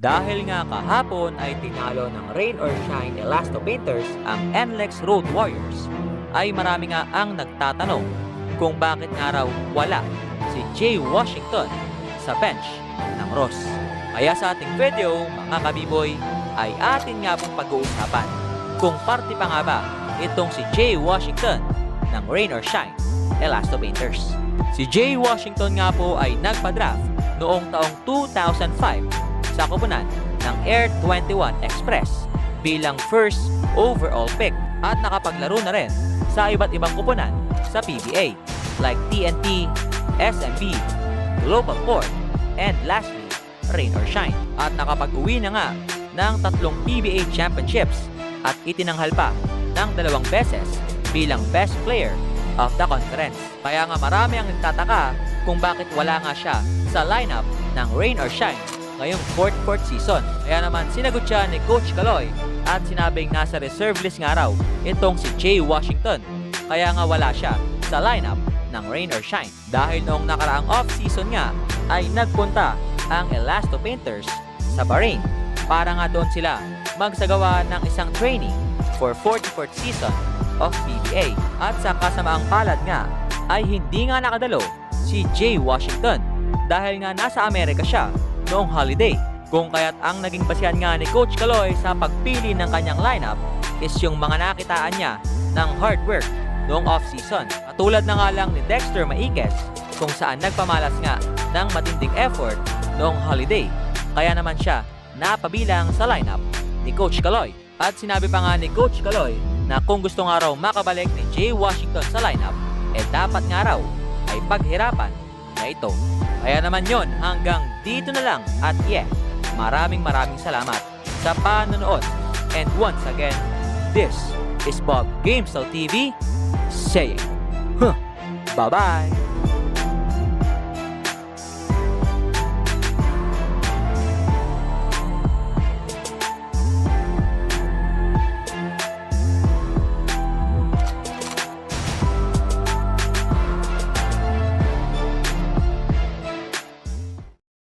Dahil nga kahapon ay tinalo ng Rain or Shine Elasto Painters ang NLEX Road Warriors, ay marami nga ang nagtatanong kung bakit nga raw wala si Jay Washington sa bench ng Ross. Kaya sa ating video, mga kabiboy, ay atin nga pong pag-uusapan kung parte pa nga ba itong si Jay Washington ng Rain or Shine Elasto Painters. Si Jay Washington nga po ay nagpa-draft noong taong 2005 sa koponan ng Air 21 Express bilang first overall pick at nakapaglaro na rin sa iba't ibang koponan sa PBA like TNT, SMB, Global Port, and lastly, Rain or Shine. At nakapag-uwi na nga ng 3 PBA championships at itinanghal pa ng 2 beses bilang best player of the conference. Kaya nga marami ang nagtataka kung bakit wala nga siya sa lineup ng Rain or Shine ngayong fourth season. Kaya naman sinagot siya ni Coach Caloy at sinabing nasa reserve list nga raw itong si Jay Washington. Kaya nga wala siya sa lineup ng Rain or Shine. Dahil noong nakaraang off-season nga ay nagpunta ang Elasto Painters sa Bahrain para nga doon sila magsagawa ng isang training for 44th season of PBA. At sa kasamaang palad nga ay hindi nga nakadalo si Jay Washington dahil nga nasa Amerika siya noong holiday. Kung kaya't ang naging basihan nga ni Coach Caloy sa pagpili ng kanyang lineup is yung mga nakitaan niya ng hard work noong off-season. Katulad na nga lang ni Dexter Maiquez kung saan nagpamalas nga ng matinding effort noong holiday. Kaya naman siya napabilang sa lineup ni Coach Caloy. At sinabi pa nga ni Coach Caloy na kung gusto nga raw makabalik ni Jay Washington sa lineup, dapat nga raw ay paghirapan na ito. Kaya naman yon, hanggang dito na lang at maraming salamat sa panonood. And once again, this is Bob Gamestyle TV saying, bye-bye!